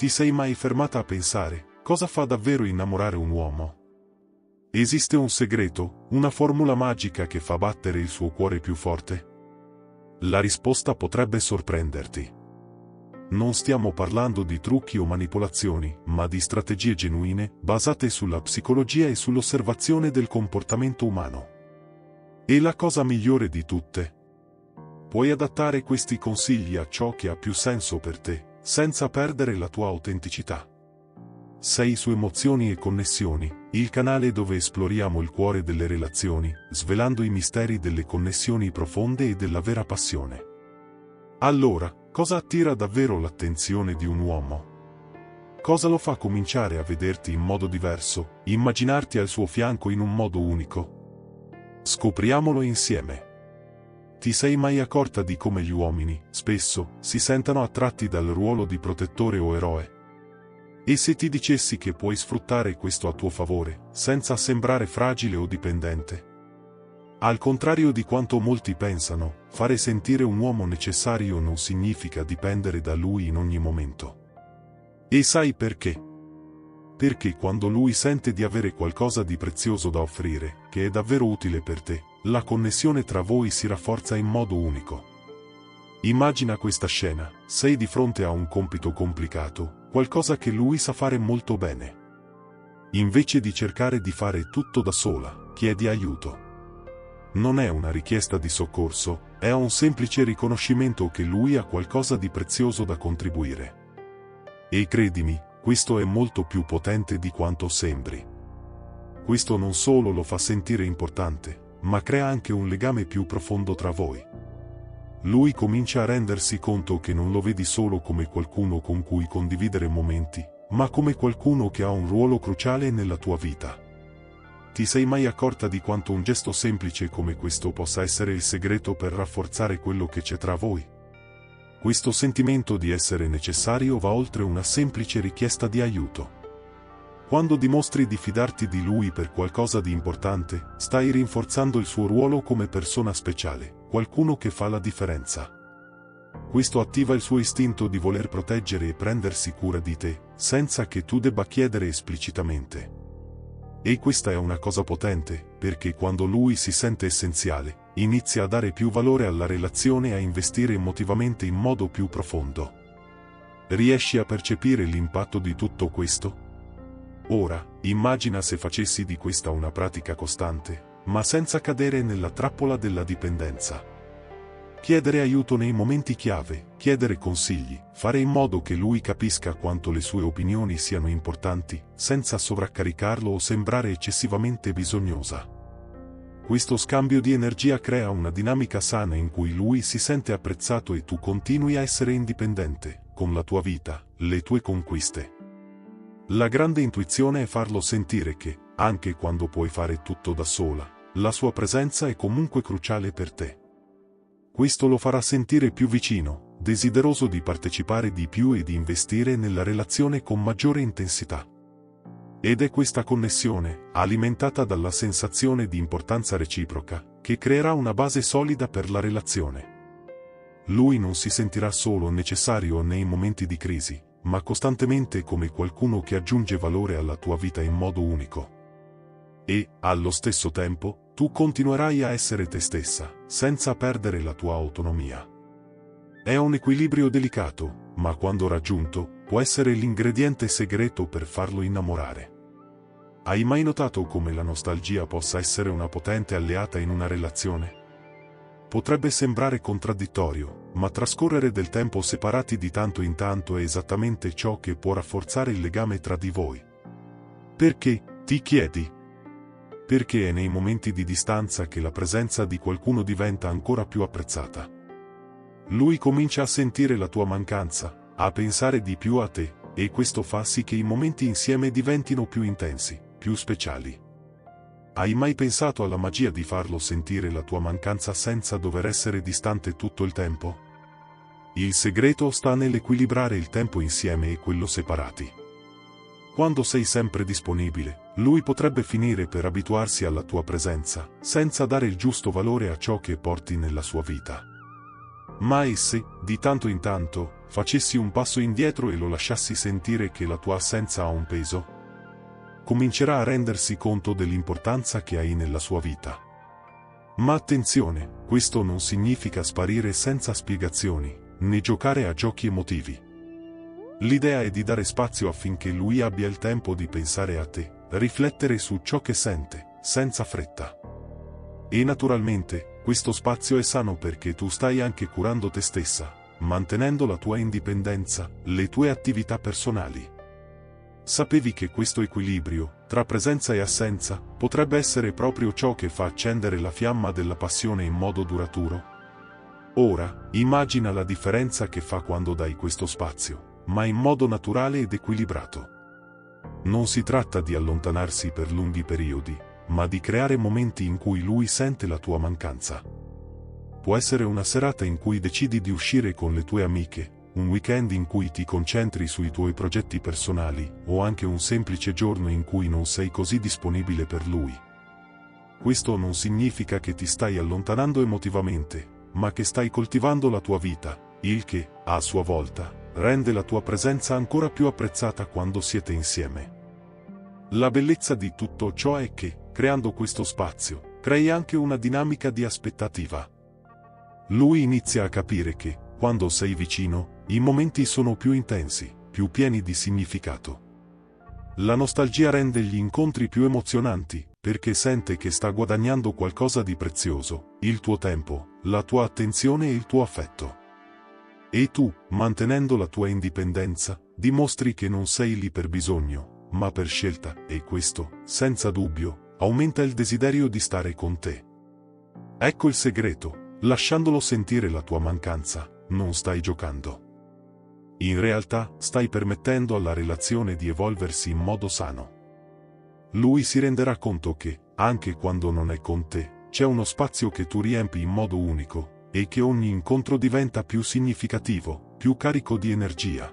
Ti sei mai fermata a pensare, cosa fa davvero innamorare un uomo? Esiste un segreto, una formula magica che fa battere il suo cuore più forte? La risposta potrebbe sorprenderti. Non stiamo parlando di trucchi o manipolazioni, ma di strategie genuine, basate sulla psicologia e sull'osservazione del comportamento umano. E la cosa migliore di tutte? Puoi adattare questi consigli a ciò che ha più senso per te, senza perdere la tua autenticità. Sei su Emozioni e Connessioni, il canale dove esploriamo il cuore delle relazioni, svelando i misteri delle connessioni profonde e della vera passione. Allora, cosa attira davvero l'attenzione di un uomo? Cosa lo fa cominciare a vederti in modo diverso, immaginarti al suo fianco in un modo unico? Scopriamolo insieme. Ti sei mai accorta di come gli uomini, spesso, si sentano attratti dal ruolo di protettore o eroe? E se ti dicessi che puoi sfruttare questo a tuo favore, senza sembrare fragile o dipendente? Al contrario di quanto molti pensano, fare sentire un uomo necessario non significa dipendere da lui in ogni momento. E sai perché? Perché quando lui sente di avere qualcosa di prezioso da offrire, che è davvero utile per te, la connessione tra voi si rafforza in modo unico. Immagina questa scena, sei di fronte a un compito complicato, qualcosa che lui sa fare molto bene. Invece di cercare di fare tutto da sola, chiedi aiuto. Non è una richiesta di soccorso, è un semplice riconoscimento che lui ha qualcosa di prezioso da contribuire. E credimi, questo è molto più potente di quanto sembri. Questo non solo lo fa sentire importante, ma crea anche un legame più profondo tra voi. Lui comincia a rendersi conto che non lo vedi solo come qualcuno con cui condividere momenti, ma come qualcuno che ha un ruolo cruciale nella tua vita. Ti sei mai accorta di quanto un gesto semplice come questo possa essere il segreto per rafforzare quello che c'è tra voi? Questo sentimento di essere necessario va oltre una semplice richiesta di aiuto. Quando dimostri di fidarti di lui per qualcosa di importante, stai rinforzando il suo ruolo come persona speciale, qualcuno che fa la differenza. Questo attiva il suo istinto di voler proteggere e prendersi cura di te, senza che tu debba chiedere esplicitamente. E questa è una cosa potente, perché quando lui si sente essenziale, inizia a dare più valore alla relazione e a investire emotivamente in modo più profondo. Riesci a percepire l'impatto di tutto questo? Ora, immagina se facessi di questa una pratica costante, ma senza cadere nella trappola della dipendenza. Chiedere aiuto nei momenti chiave, chiedere consigli, fare in modo che lui capisca quanto le sue opinioni siano importanti, senza sovraccaricarlo o sembrare eccessivamente bisognosa. Questo scambio di energia crea una dinamica sana in cui lui si sente apprezzato e tu continui a essere indipendente, con la tua vita, le tue conquiste. La grande intuizione è farlo sentire che, anche quando puoi fare tutto da sola, la sua presenza è comunque cruciale per te. Questo lo farà sentire più vicino, desideroso di partecipare di più e di investire nella relazione con maggiore intensità. Ed è questa connessione, alimentata dalla sensazione di importanza reciproca, che creerà una base solida per la relazione. Lui non si sentirà solo necessario nei momenti di crisi, ma costantemente come qualcuno che aggiunge valore alla tua vita in modo unico. E, allo stesso tempo, tu continuerai a essere te stessa, senza perdere la tua autonomia. È un equilibrio delicato, ma quando raggiunto, può essere l'ingrediente segreto per farlo innamorare. Hai mai notato come la nostalgia possa essere una potente alleata in una relazione? Potrebbe sembrare contraddittorio, ma trascorrere del tempo separati di tanto in tanto è esattamente ciò che può rafforzare il legame tra di voi. Perché, ti chiedi? Perché è nei momenti di distanza che la presenza di qualcuno diventa ancora più apprezzata. Lui comincia a sentire la tua mancanza, a pensare di più a te, e questo fa sì che i momenti insieme diventino più intensi, più speciali. Hai mai pensato alla magia di farlo sentire la tua mancanza senza dover essere distante tutto il tempo? Il segreto sta nell'equilibrare il tempo insieme e quello separati. Quando sei sempre disponibile, lui potrebbe finire per abituarsi alla tua presenza, senza dare il giusto valore a ciò che porti nella sua vita. Ma e se, di tanto in tanto, facessi un passo indietro e lo lasciassi sentire che la tua assenza ha un peso? Comincerà a rendersi conto dell'importanza che hai nella sua vita. Ma attenzione, questo non significa sparire senza spiegazioni, né giocare a giochi emotivi. L'idea è di dare spazio affinché lui abbia il tempo di pensare a te, riflettere su ciò che sente, senza fretta. E naturalmente, questo spazio è sano perché tu stai anche curando te stessa, mantenendo la tua indipendenza, le tue attività personali. Sapevi che questo equilibrio, tra presenza e assenza, potrebbe essere proprio ciò che fa accendere la fiamma della passione in modo duraturo? Ora, immagina la differenza che fa quando dai questo spazio, ma in modo naturale ed equilibrato. Non si tratta di allontanarsi per lunghi periodi, ma di creare momenti in cui lui sente la tua mancanza. Può essere una serata in cui decidi di uscire con le tue amiche, un weekend in cui ti concentri sui tuoi progetti personali, o anche un semplice giorno in cui non sei così disponibile per lui. Questo non significa che ti stai allontanando emotivamente, ma che stai coltivando la tua vita, il che, a sua volta, rende la tua presenza ancora più apprezzata quando siete insieme. La bellezza di tutto ciò è che, creando questo spazio, crei anche una dinamica di aspettativa. Lui inizia a capire che, quando sei vicino, i momenti sono più intensi, più pieni di significato. La nostalgia rende gli incontri più emozionanti, perché sente che sta guadagnando qualcosa di prezioso, il tuo tempo, la tua attenzione e il tuo affetto. E tu, mantenendo la tua indipendenza, dimostri che non sei lì per bisogno, ma per scelta, e questo, senza dubbio, aumenta il desiderio di stare con te. Ecco il segreto, lasciandolo sentire la tua mancanza, non stai giocando. In realtà, stai permettendo alla relazione di evolversi in modo sano. Lui si renderà conto che, anche quando non è con te, c'è uno spazio che tu riempi in modo unico, e che ogni incontro diventa più significativo, più carico di energia.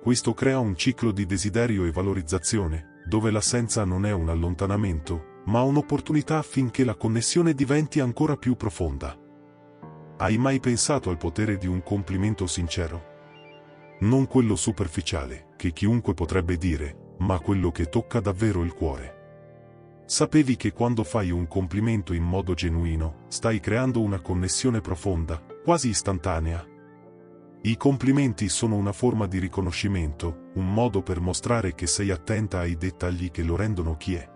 Questo crea un ciclo di desiderio e valorizzazione, dove l'assenza non è un allontanamento, ma un'opportunità affinché la connessione diventi ancora più profonda. Hai mai pensato al potere di un complimento sincero? Non quello superficiale, che chiunque potrebbe dire, ma quello che tocca davvero il cuore. Sapevi che quando fai un complimento in modo genuino, stai creando una connessione profonda, quasi istantanea? I complimenti sono una forma di riconoscimento, un modo per mostrare che sei attenta ai dettagli che lo rendono chi è.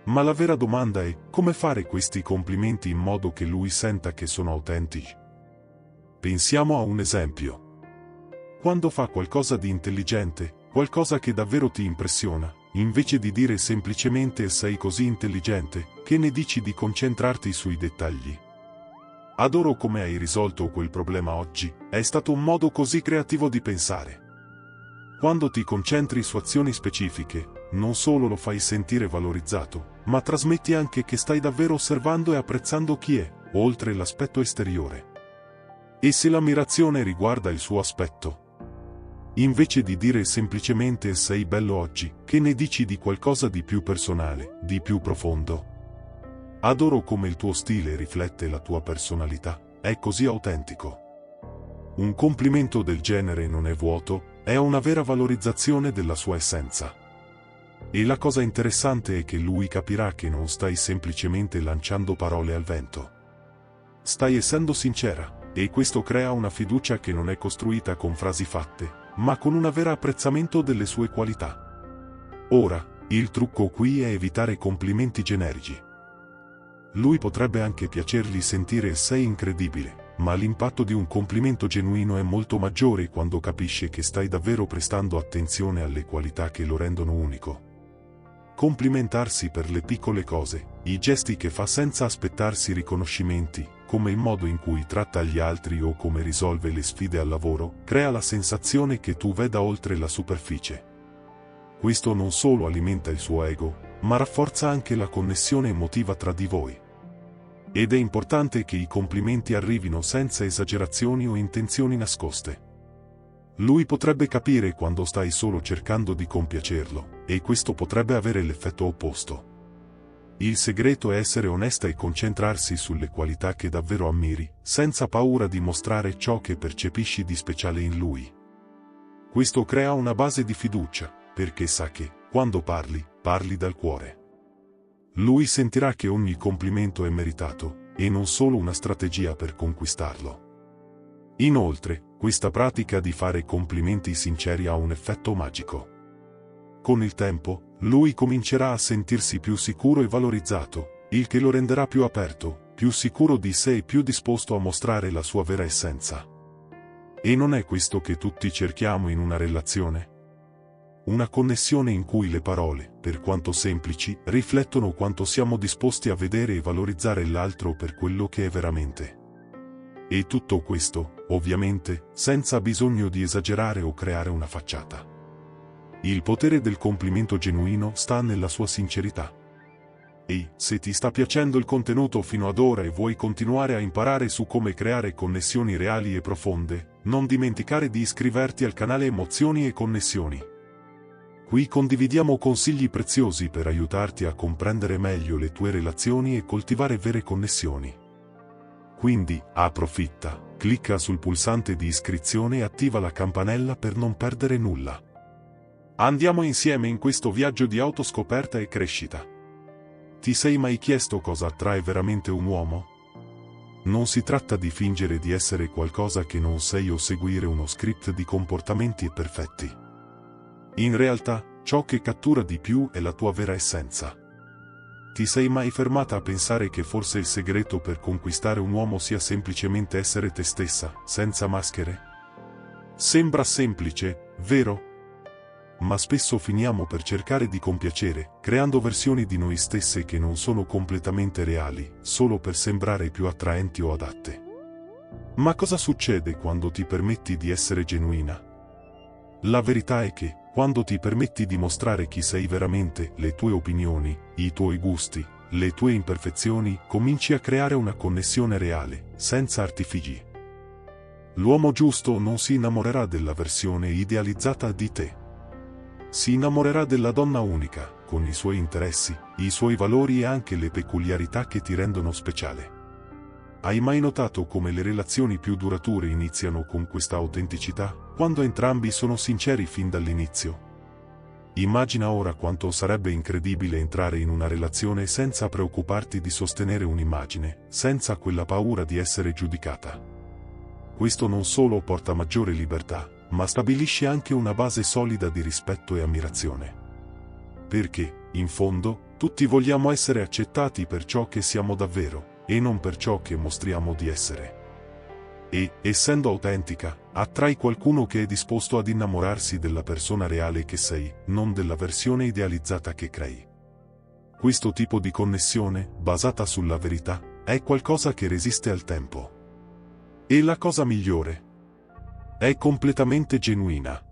Ma la vera domanda è, come fare questi complimenti in modo che lui senta che sono autentici? Pensiamo a un esempio. Quando fa qualcosa di intelligente, qualcosa che davvero ti impressiona, invece di dire semplicemente sei così intelligente, che ne dici di concentrarti sui dettagli? Adoro come hai risolto quel problema oggi, è stato un modo così creativo di pensare. Quando ti concentri su azioni specifiche, non solo lo fai sentire valorizzato, ma trasmetti anche che stai davvero osservando e apprezzando chi è, oltre l'aspetto esteriore. E se l'ammirazione riguarda il suo aspetto? Invece di dire semplicemente sei bello oggi, che ne dici di qualcosa di più personale, di più profondo? Adoro come il tuo stile riflette la tua personalità, è così autentico. Un complimento del genere non è vuoto, è una vera valorizzazione della sua essenza. E la cosa interessante è che lui capirà che non stai semplicemente lanciando parole al vento. Stai essendo sincera, e questo crea una fiducia che non è costruita con frasi fatte, ma con un vero apprezzamento delle sue qualità. Ora, il trucco qui è evitare complimenti generici. Lui potrebbe anche piacergli sentire sei incredibile, ma l'impatto di un complimento genuino è molto maggiore quando capisce che stai davvero prestando attenzione alle qualità che lo rendono unico. Complimentarsi per le piccole cose, i gesti che fa senza aspettarsi riconoscimenti, come il modo in cui tratta gli altri o come risolve le sfide al lavoro, crea la sensazione che tu veda oltre la superficie. Questo non solo alimenta il suo ego, ma rafforza anche la connessione emotiva tra di voi. Ed è importante che i complimenti arrivino senza esagerazioni o intenzioni nascoste. Lui potrebbe capire quando stai solo cercando di compiacerlo, e questo potrebbe avere l'effetto opposto. Il segreto è essere onesta e concentrarsi sulle qualità che davvero ammiri, senza paura di mostrare ciò che percepisci di speciale in lui. Questo crea una base di fiducia, perché sa che, quando parli, parli dal cuore. Lui sentirà che ogni complimento è meritato, e non solo una strategia per conquistarlo. Inoltre, questa pratica di fare complimenti sinceri ha un effetto magico. Con il tempo, lui comincerà a sentirsi più sicuro e valorizzato, il che lo renderà più aperto, più sicuro di sé e più disposto a mostrare la sua vera essenza. E non è questo che tutti cerchiamo in una relazione? Una connessione in cui le parole, per quanto semplici, riflettono quanto siamo disposti a vedere e valorizzare l'altro per quello che è veramente. E tutto questo, ovviamente, senza bisogno di esagerare o creare una facciata. Il potere del complimento genuino sta nella sua sincerità. E, se ti sta piacendo il contenuto fino ad ora e vuoi continuare a imparare su come creare connessioni reali e profonde, non dimenticare di iscriverti al canale Emozioni e Connessioni. Qui condividiamo consigli preziosi per aiutarti a comprendere meglio le tue relazioni e coltivare vere connessioni. Quindi, approfitta, clicca sul pulsante di iscrizione e attiva la campanella per non perdere nulla. Andiamo insieme in questo viaggio di autoscoperta e crescita. Ti sei mai chiesto cosa attrae veramente un uomo? Non si tratta di fingere di essere qualcosa che non sei o seguire uno script di comportamenti perfetti. In realtà, ciò che cattura di più è la tua vera essenza. Ti sei mai fermata a pensare che forse il segreto per conquistare un uomo sia semplicemente essere te stessa, senza maschere? Sembra semplice, vero? Ma spesso finiamo per cercare di compiacere, creando versioni di noi stesse che non sono completamente reali, solo per sembrare più attraenti o adatte. Ma cosa succede quando ti permetti di essere genuina? La verità è che, quando ti permetti di mostrare chi sei veramente, le tue opinioni, i tuoi gusti, le tue imperfezioni, cominci a creare una connessione reale, senza artifici. L'uomo giusto non si innamorerà della versione idealizzata di te. Si innamorerà della donna unica, con i suoi interessi, i suoi valori e anche le peculiarità che ti rendono speciale. Hai mai notato come le relazioni più durature iniziano con questa autenticità, quando entrambi sono sinceri fin dall'inizio? Immagina ora quanto sarebbe incredibile entrare in una relazione senza preoccuparti di sostenere un'immagine, senza quella paura di essere giudicata. Questo non solo porta maggiore libertà, ma stabilisce anche una base solida di rispetto e ammirazione. Perché, in fondo, tutti vogliamo essere accettati per ciò che siamo davvero, e non per ciò che mostriamo di essere. E, essendo autentica, attrai qualcuno che è disposto ad innamorarsi della persona reale che sei, non della versione idealizzata che crei. Questo tipo di connessione, basata sulla verità, è qualcosa che resiste al tempo. E la cosa migliore? È completamente genuina.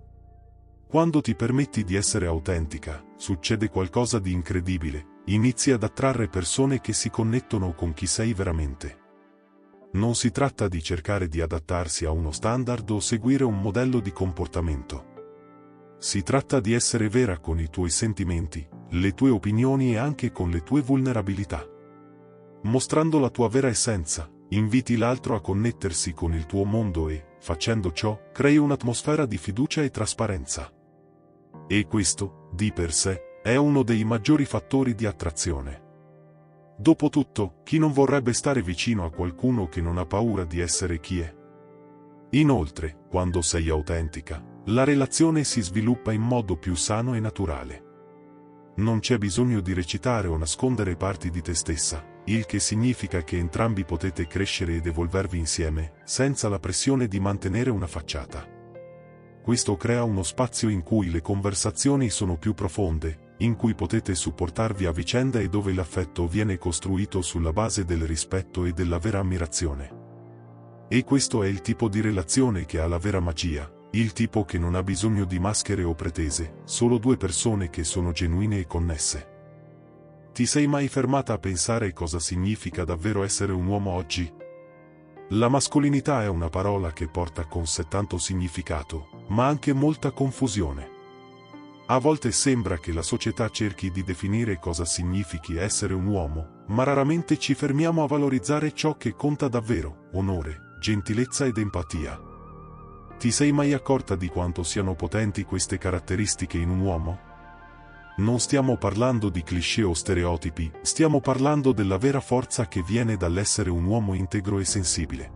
Quando ti permetti di essere autentica, succede qualcosa di incredibile, inizi ad attrarre persone che si connettono con chi sei veramente. Non si tratta di cercare di adattarsi a uno standard o seguire un modello di comportamento. Si tratta di essere vera con i tuoi sentimenti, le tue opinioni e anche con le tue vulnerabilità. Mostrando la tua vera essenza, inviti l'altro a connettersi con il tuo mondo e, facendo ciò, crei un'atmosfera di fiducia e trasparenza. E questo, di per sé, è uno dei maggiori fattori di attrazione. Dopotutto, chi non vorrebbe stare vicino a qualcuno che non ha paura di essere chi è? Inoltre, quando sei autentica, la relazione si sviluppa in modo più sano e naturale. Non c'è bisogno di recitare o nascondere parti di te stessa, il che significa che entrambi potete crescere ed evolvervi insieme, senza la pressione di mantenere una facciata. Questo crea uno spazio in cui le conversazioni sono più profonde, in cui potete supportarvi a vicenda e dove l'affetto viene costruito sulla base del rispetto e della vera ammirazione. E questo è il tipo di relazione che ha la vera magia, il tipo che non ha bisogno di maschere o pretese, solo due persone che sono genuine e connesse. Ti sei mai fermata a pensare cosa significa davvero essere un uomo oggi? La mascolinità è una parola che porta con sé tanto significato, ma anche molta confusione. A volte sembra che la società cerchi di definire cosa significhi essere un uomo, ma raramente ci fermiamo a valorizzare ciò che conta davvero: onore, gentilezza ed empatia. Ti sei mai accorta di quanto siano potenti queste caratteristiche in un uomo? Non stiamo parlando di cliché o stereotipi, stiamo parlando della vera forza che viene dall'essere un uomo integro e sensibile.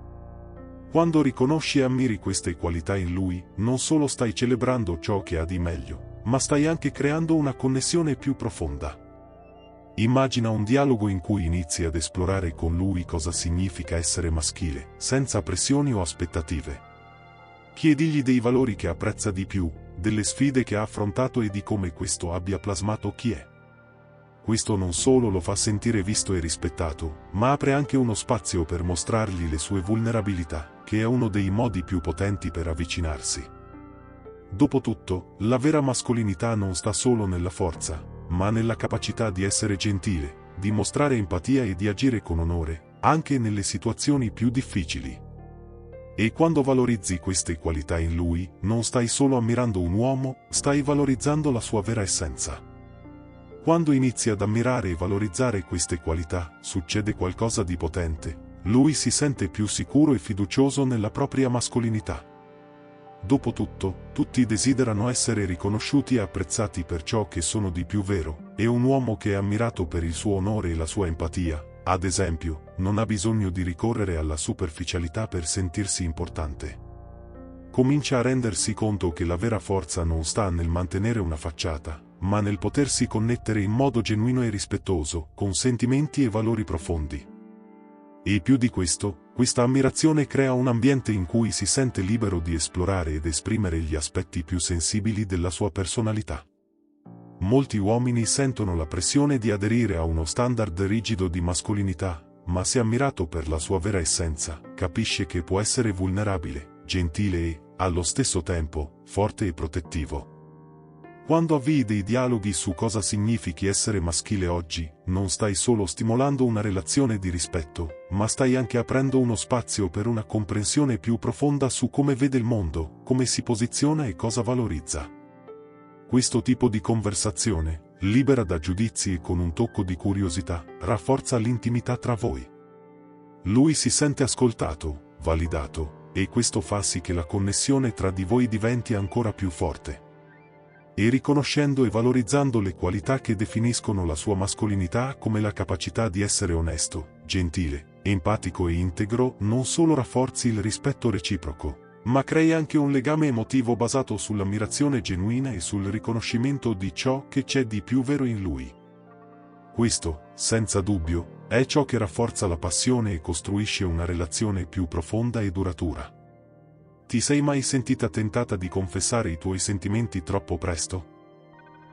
Quando riconosci e ammiri queste qualità in lui, non solo stai celebrando ciò che ha di meglio, ma stai anche creando una connessione più profonda. Immagina un dialogo in cui inizi ad esplorare con lui cosa significa essere maschile, senza pressioni o aspettative. Chiedigli dei valori che apprezza di più, delle sfide che ha affrontato e di come questo abbia plasmato chi è. Questo non solo lo fa sentire visto e rispettato, ma apre anche uno spazio per mostrargli le sue vulnerabilità, che è uno dei modi più potenti per avvicinarsi. Dopotutto, la vera mascolinità non sta solo nella forza, ma nella capacità di essere gentile, di mostrare empatia e di agire con onore, anche nelle situazioni più difficili. E quando valorizzi queste qualità in lui, non stai solo ammirando un uomo, stai valorizzando la sua vera essenza. Quando inizi ad ammirare e valorizzare queste qualità, succede qualcosa di potente. Lui si sente più sicuro e fiducioso nella propria mascolinità. Dopotutto, tutti desiderano essere riconosciuti e apprezzati per ciò che sono di più vero, e un uomo che è ammirato per il suo onore e la sua empatia, ad esempio, non ha bisogno di ricorrere alla superficialità per sentirsi importante. Comincia a rendersi conto che la vera forza non sta nel mantenere una facciata, ma nel potersi connettere in modo genuino e rispettoso, con sentimenti e valori profondi. E più di questo, questa ammirazione crea un ambiente in cui si sente libero di esplorare ed esprimere gli aspetti più sensibili della sua personalità. Molti uomini sentono la pressione di aderire a uno standard rigido di mascolinità, ma se ammirato per la sua vera essenza, capisce che può essere vulnerabile, gentile e, allo stesso tempo, forte e protettivo. Quando avvii dei dialoghi su cosa significhi essere maschile oggi, non stai solo stimolando una relazione di rispetto, ma stai anche aprendo uno spazio per una comprensione più profonda su come vede il mondo, come si posiziona e cosa valorizza. Questo tipo di conversazione, libera da giudizi e con un tocco di curiosità, rafforza l'intimità tra voi. Lui si sente ascoltato, validato, e questo fa sì che la connessione tra di voi diventi ancora più forte. E riconoscendo e valorizzando le qualità che definiscono la sua mascolinità come la capacità di essere onesto, gentile, empatico e integro, non solo rafforzi il rispetto reciproco, ma crei anche un legame emotivo basato sull'ammirazione genuina e sul riconoscimento di ciò che c'è di più vero in lui. Questo, senza dubbio, è ciò che rafforza la passione e costruisce una relazione più profonda e duratura. Ti sei mai sentita tentata di confessare i tuoi sentimenti troppo presto?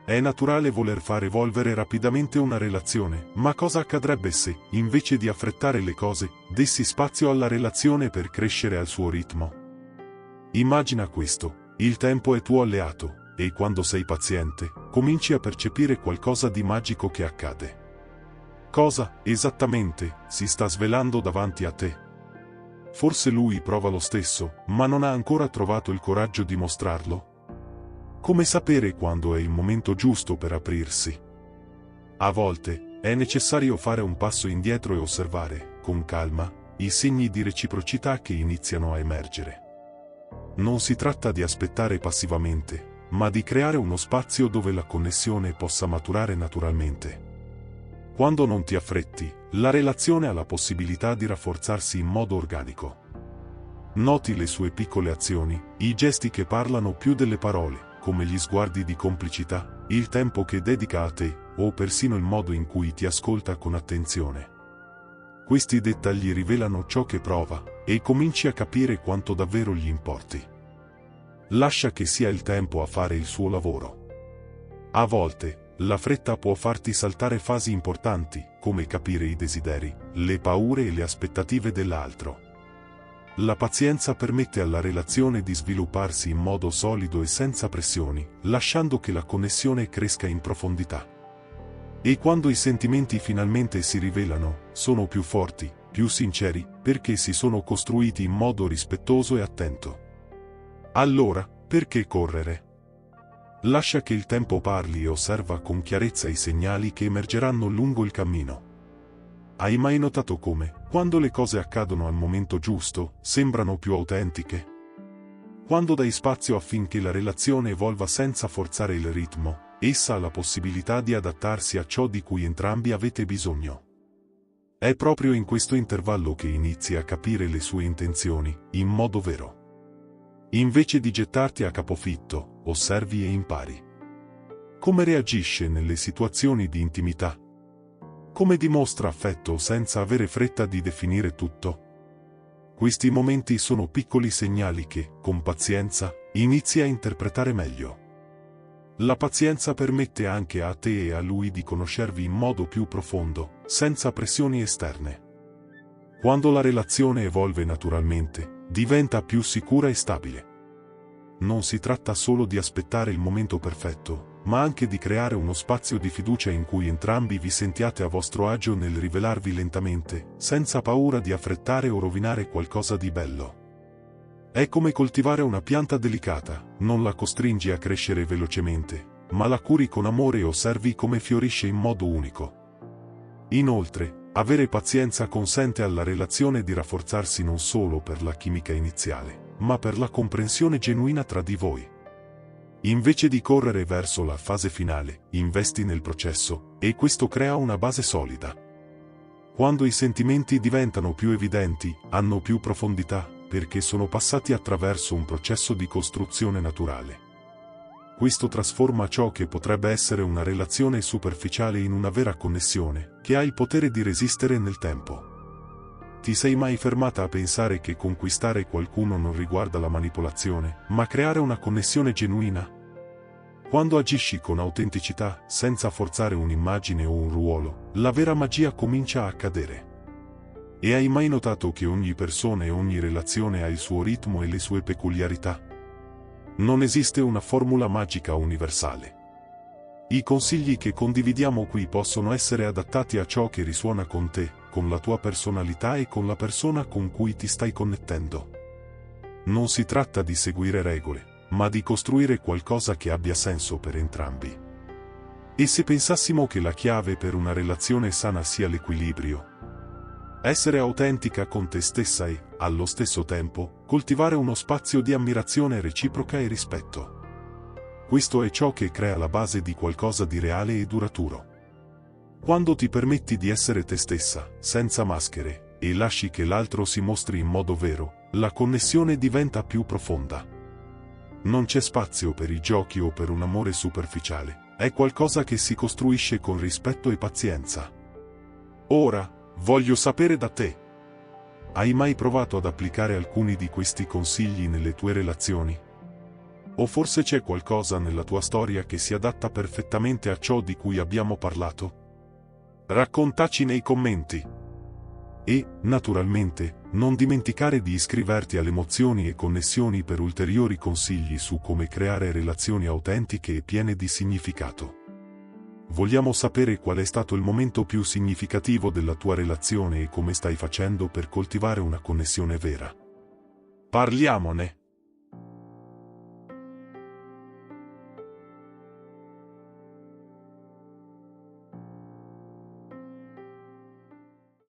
È naturale voler far evolvere rapidamente una relazione, ma cosa accadrebbe se, invece di affrettare le cose, dessi spazio alla relazione per crescere al suo ritmo? Immagina questo: il tempo è tuo alleato, e quando sei paziente, cominci a percepire qualcosa di magico che accade. Cosa, esattamente, si sta svelando davanti a te? Forse lui prova lo stesso, ma non ha ancora trovato il coraggio di mostrarlo? Come sapere quando è il momento giusto per aprirsi? A volte, è necessario fare un passo indietro e osservare, con calma, i segni di reciprocità che iniziano a emergere. Non si tratta di aspettare passivamente, ma di creare uno spazio dove la connessione possa maturare naturalmente. Quando non ti affretti, la relazione ha la possibilità di rafforzarsi in modo organico. Noti le sue piccole azioni, i gesti che parlano più delle parole, come gli sguardi di complicità, il tempo che dedica a te, o persino il modo in cui ti ascolta con attenzione. Questi dettagli rivelano ciò che prova, e cominci a capire quanto davvero gli importi. Lascia che sia il tempo a fare il suo lavoro. A volte, la fretta può farti saltare fasi importanti, come capire i desideri, le paure e le aspettative dell'altro. La pazienza permette alla relazione di svilupparsi in modo solido e senza pressioni, lasciando che la connessione cresca in profondità. E quando i sentimenti finalmente si rivelano, sono più forti, più sinceri, perché si sono costruiti in modo rispettoso e attento. Allora, perché correre? Lascia che il tempo parli e osserva con chiarezza i segnali che emergeranno lungo il cammino. Hai mai notato come, quando le cose accadono al momento giusto, sembrano più autentiche? Quando dai spazio affinché la relazione evolva senza forzare il ritmo, essa ha la possibilità di adattarsi a ciò di cui entrambi avete bisogno. È proprio in questo intervallo che inizi a capire le sue intenzioni, in modo vero. Invece di gettarti a capofitto, osservi e impari. Come reagisce nelle situazioni di intimità? Come dimostra affetto senza avere fretta di definire tutto? Questi momenti sono piccoli segnali che, con pazienza, inizi a interpretare meglio. La pazienza permette anche a te e a lui di conoscervi in modo più profondo, senza pressioni esterne. Quando la relazione evolve naturalmente, diventa più sicura e stabile. Non si tratta solo di aspettare il momento perfetto, ma anche di creare uno spazio di fiducia in cui entrambi vi sentiate a vostro agio nel rivelarvi lentamente, senza paura di affrettare o rovinare qualcosa di bello. È come coltivare una pianta delicata, non la costringi a crescere velocemente, ma la curi con amore e osservi come fiorisce in modo unico. Inoltre, avere pazienza consente alla relazione di rafforzarsi non solo per la chimica iniziale, ma per la comprensione genuina tra di voi. Invece di correre verso la fase finale, investi nel processo, e questo crea una base solida. Quando i sentimenti diventano più evidenti, hanno più profondità, perché sono passati attraverso un processo di costruzione naturale. Questo trasforma ciò che potrebbe essere una relazione superficiale in una vera connessione, che ha il potere di resistere nel tempo. Ti sei mai fermata a pensare che conquistare qualcuno non riguarda la manipolazione, ma creare una connessione genuina? Quando agisci con autenticità, senza forzare un'immagine o un ruolo, la vera magia comincia a accadere. E hai mai notato che ogni persona e ogni relazione ha il suo ritmo e le sue peculiarità? Non esiste una formula magica universale. I consigli che condividiamo qui possono essere adattati a ciò che risuona con te, con la tua personalità e con la persona con cui ti stai connettendo. Non si tratta di seguire regole, ma di costruire qualcosa che abbia senso per entrambi. E se pensassimo che la chiave per una relazione sana sia l'equilibrio? Essere autentica con te stessa e, allo stesso tempo, coltivare uno spazio di ammirazione reciproca e rispetto. Questo è ciò che crea la base di qualcosa di reale e duraturo. Quando ti permetti di essere te stessa, senza maschere, e lasci che l'altro si mostri in modo vero, la connessione diventa più profonda. Non c'è spazio per i giochi o per un amore superficiale, è qualcosa che si costruisce con rispetto e pazienza. Ora, voglio sapere da te. Hai mai provato ad applicare alcuni di questi consigli nelle tue relazioni? O forse c'è qualcosa nella tua storia che si adatta perfettamente a ciò di cui abbiamo parlato? Raccontaci nei commenti. E, naturalmente, non dimenticare di iscriverti alle Emozioni e Connessioni per ulteriori consigli su come creare relazioni autentiche e piene di significato. Vogliamo sapere qual è stato il momento più significativo della tua relazione e come stai facendo per coltivare una connessione vera. Parliamone!